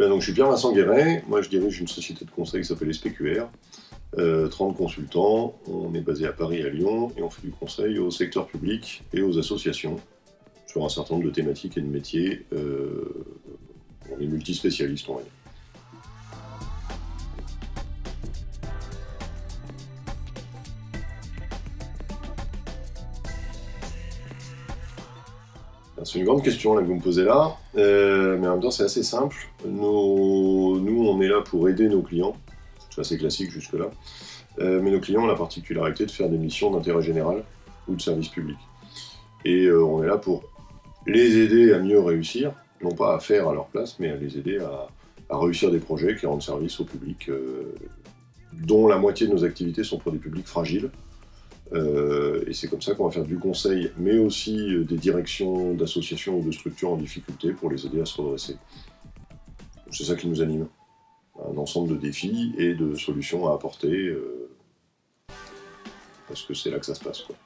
Donc, je suis Pierre-Vincent Guéret, moi je dirige une société de conseil qui s'appelle SPQR, 30 consultants, on est basé à Paris et à Lyon, et on fait du conseil au secteur public et aux associations, sur un certain nombre de thématiques et de métiers, on est multispécialistes, on va dire. C'est une grande question là, que vous me posez là, mais en même temps c'est assez simple. Nous, on est là pour aider nos clients, c'est assez classique jusque-là, mais nos clients ont la particularité de faire des missions d'intérêt général ou de service public. Et on est là pour les aider à mieux réussir, non pas à faire à leur place, mais à les aider à réussir des projets qui rendent service au public, dont la moitié de nos activités sont pour des publics fragiles. Et c'est comme ça qu'on va faire du conseil, mais aussi des directions d'associations ou de structures en difficulté pour les aider à se redresser. C'est ça qui nous anime. Un ensemble de défis et de solutions à apporter, parce que c'est là que ça se passe, quoi.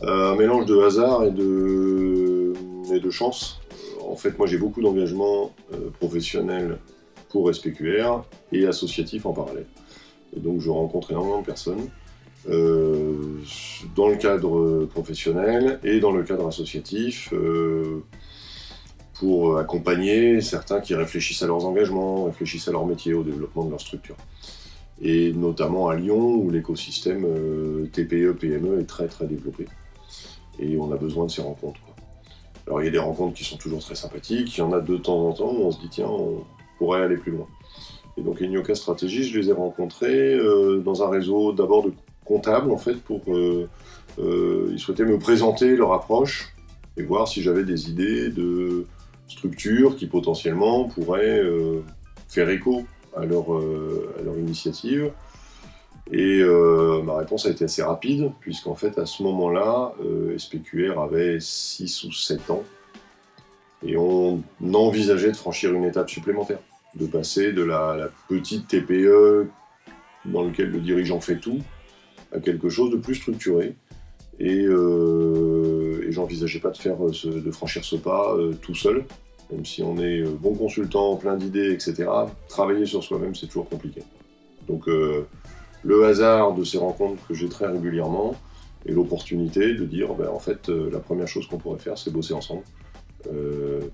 Un mélange de hasard et de chance. En fait, moi j'ai beaucoup d'engagement professionnel pour SPQR et associatif en parallèle. Et donc je rencontre énormément de personnes dans le cadre professionnel et dans le cadre associatif pour accompagner certains qui réfléchissent à leurs engagements, réfléchissent à leur métier, au développement de leur structure. Et notamment à Lyon où l'écosystème TPE-PME est très très développé. Et on a besoin de ces rencontres, quoi. Alors il y a des rencontres qui sont toujours très sympathiques, il y en a de temps en temps où on se dit tiens, on pourrait aller plus loin. Et donc Enioka Stratégie, je les ai rencontrés dans un réseau d'abord de comptables en fait, pour ils souhaitaient me présenter leur approche et voir si j'avais des idées de structures qui potentiellement pourraient faire écho à leur initiative. Et ma réponse a été assez rapide, puisqu'en fait, à ce moment-là, SPQR avait 6 ou 7 ans, et on envisageait de franchir une étape supplémentaire, de passer de la petite TPE dans laquelle le dirigeant fait tout, à quelque chose de plus structuré. Et j'envisageais pas de franchir ce pas tout seul, même si on est bon consultant, plein d'idées, etc. Travailler sur soi-même, c'est toujours compliqué. Donc, le hasard de ces rencontres que j'ai très régulièrement et l'opportunité de dire en fait la première chose qu'on pourrait faire c'est bosser ensemble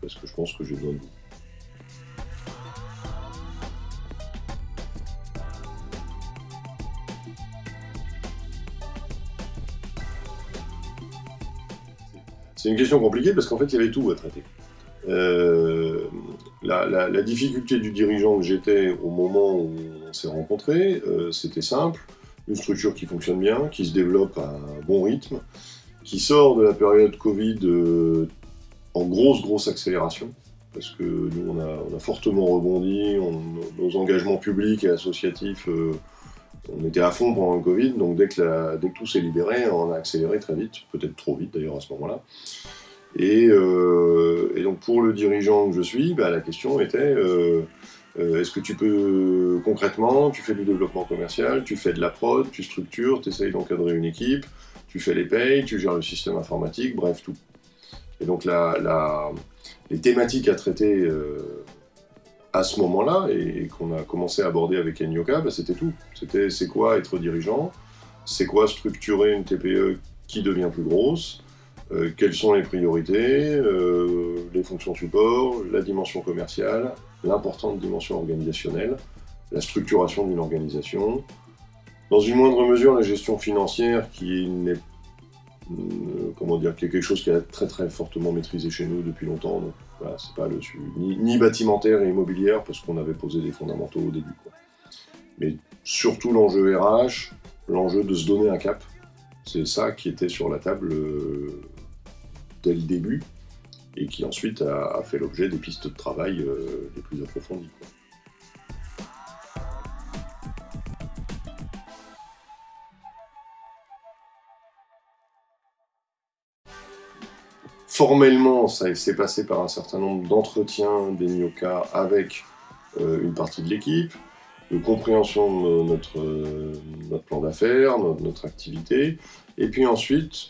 parce que je pense que j'ai besoin de vous. C'est une question compliquée parce qu'en fait il y avait tout à traiter. La difficulté du dirigeant que j'étais au moment où on s'est rencontrés, c'était simple, une structure qui fonctionne bien, qui se développe à un bon rythme, qui sort de la période Covid en grosse accélération, parce que nous on a fortement rebondi, nos engagements publics et associatifs, on était à fond pendant le Covid, donc dès que tout s'est libéré, on a accéléré très vite, peut-être trop vite d'ailleurs à ce moment-là. Et donc pour le dirigeant que je suis, la question était est-ce que tu peux concrètement, tu fais du développement commercial, tu fais de la prod, tu structures, tu essayes d'encadrer une équipe, tu fais les payes, tu gères le système informatique, bref tout. Et donc les thématiques à traiter à ce moment-là et qu'on a commencé à aborder avec Enioka, c'était tout. C'était c'est quoi être dirigeant, c'est quoi structurer une TPE qui devient plus grosse, quelles sont les priorités, les fonctions support, la dimension commerciale, l'importante dimension organisationnelle, la structuration d'une organisation, dans une moindre mesure la gestion financière qui est quelque chose qui est très fortement maîtrisé chez nous depuis longtemps. Donc voilà, c'est pas ni bâtimentaire et immobilière parce qu'on avait posé des fondamentaux au début, quoi. Mais surtout l'enjeu RH, l'enjeu de se donner un cap, c'est ça qui était sur la table dès le début et qui ensuite a fait l'objet des pistes de travail les plus approfondies, quoi. Formellement, ça s'est passé par un certain nombre d'entretiens d'Enioka avec une partie de l'équipe. de compréhension de notre plan d'affaires, notre activité, et puis ensuite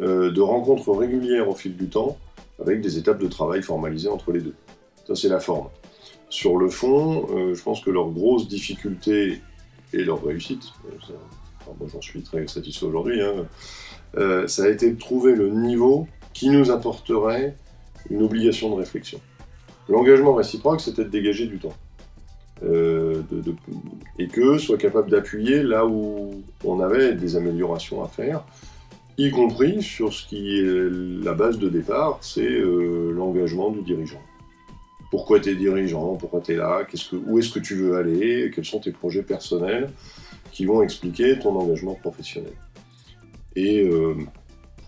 de rencontres régulières au fil du temps, avec des étapes de travail formalisées entre les deux. Ça, c'est la forme. Sur le fond, je pense que leur grosse difficulté et leur réussite, moi j'en suis très satisfait aujourd'hui, hein, ça a été de trouver le niveau qui nous apporterait une obligation de réflexion. L'engagement réciproque, c'était de dégager du temps. Et qu'eux soient capables d'appuyer là où on avait des améliorations à faire, y compris sur ce qui est la base de départ, c'est l'engagement du dirigeant. Pourquoi tu es dirigeant? Pourquoi tu es là? Où est-ce que tu veux aller? Quels sont tes projets personnels qui vont expliquer ton engagement professionnel? Et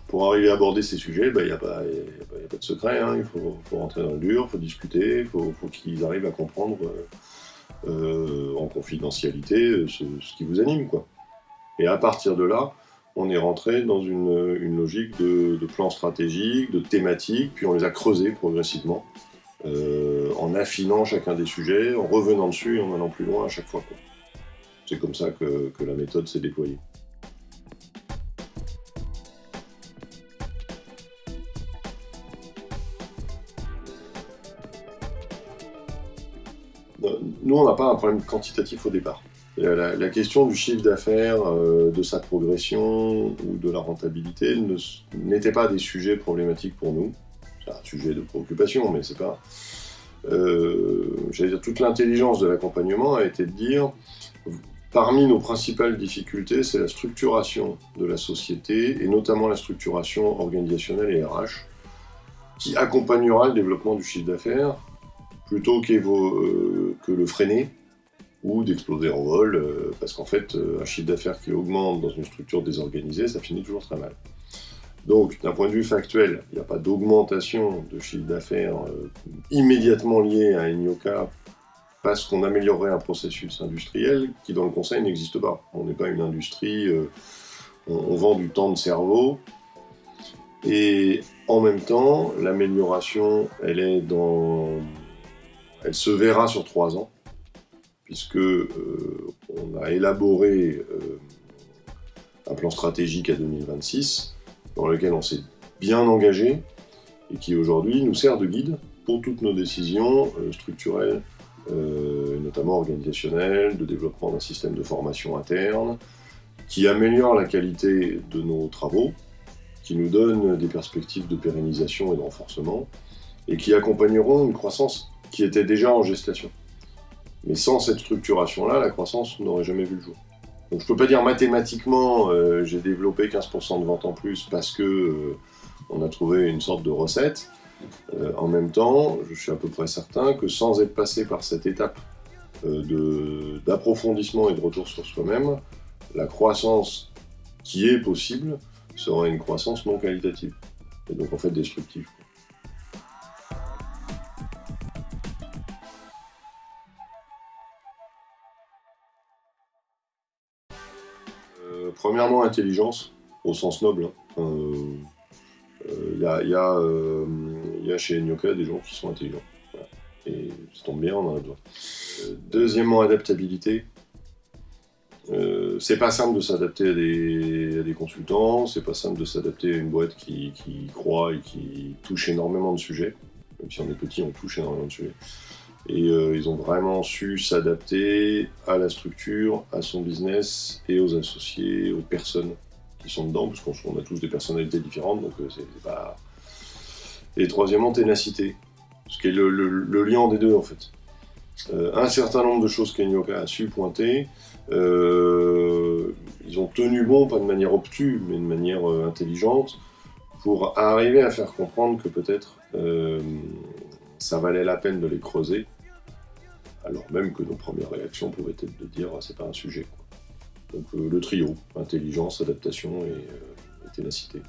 pour arriver à aborder ces sujets, il n'y a pas de secret, hein. Il faut rentrer dans le dur, il faut discuter, il faut qu'ils arrivent à comprendre en confidentialité ce qui vous anime, quoi. Et à partir de là, on est rentré dans une logique de plan stratégique, de thématique, puis on les a creusés progressivement, en affinant chacun des sujets, en revenant dessus et en allant plus loin à chaque fois, quoi. C'est comme ça que la méthode s'est déployée. Nous, on n'a pas un problème quantitatif au départ. La question du chiffre d'affaires, de sa progression ou de la rentabilité n'était pas des sujets problématiques pour nous. C'est un sujet de préoccupation, mais c'est pas... j'allais dire, toute l'intelligence de l'accompagnement a été de dire, parmi nos principales difficultés, c'est la structuration de la société, et notamment la structuration organisationnelle et RH, qui accompagnera le développement du chiffre d'affaires, plutôt que le freiner, ou d'exploser en vol, parce qu'en fait, un chiffre d'affaires qui augmente dans une structure désorganisée, ça finit toujours très mal. Donc, d'un point de vue factuel, il n'y a pas d'augmentation de chiffre d'affaires immédiatement liée à Enioca, parce qu'on améliorerait un processus industriel qui, dans le conseil, n'existe pas. On n'est pas une industrie, on vend du temps de cerveau, et en même temps, l'amélioration, elle se verra sur 3 ans, puisque on a élaboré un plan stratégique à 2026, dans lequel on s'est bien engagé, et qui aujourd'hui nous sert de guide pour toutes nos décisions structurelles, notamment organisationnelles, de développement d'un système de formation interne, qui améliore la qualité de nos travaux, qui nous donne des perspectives de pérennisation et de renforcement, et qui accompagneront une croissance qui était déjà en gestation. Mais sans cette structuration-là, la croissance n'aurait jamais vu le jour. Donc je ne peux pas dire mathématiquement j'ai développé 15% de ventes en plus parce que on a trouvé une sorte de recette. En même temps, je suis à peu près certain que sans être passé par cette étape d'approfondissement et de retour sur soi-même, la croissance qui est possible sera une croissance non qualitative. Et donc en fait destructive. Premièrement, intelligence, au sens noble. Il y a chez Enioca des gens qui sont intelligents. Voilà. Et ça tombe bien, on en a besoin. Deuxièmement, adaptabilité. C'est pas simple de s'adapter à des consultants, c'est pas simple de s'adapter à une boîte qui croît et qui touche énormément de sujets. Même si on est petit, on touche énormément de sujets. Et ils ont vraiment su s'adapter à la structure, à son business et aux associés, aux personnes qui sont dedans, parce qu'on a tous des personnalités différentes, donc c'est pas... Et troisièmement, ténacité, ce qui est le lien des deux en fait. Un certain nombre de choses qu'Enioca a su pointer, ils ont tenu bon, pas de manière obtuse, mais de manière intelligente, pour arriver à faire comprendre que peut-être ça valait la peine de les creuser, alors même que nos premières réactions pouvaient être de dire c'est pas un sujet, quoi. Donc le trio, intelligence, adaptation et ténacité.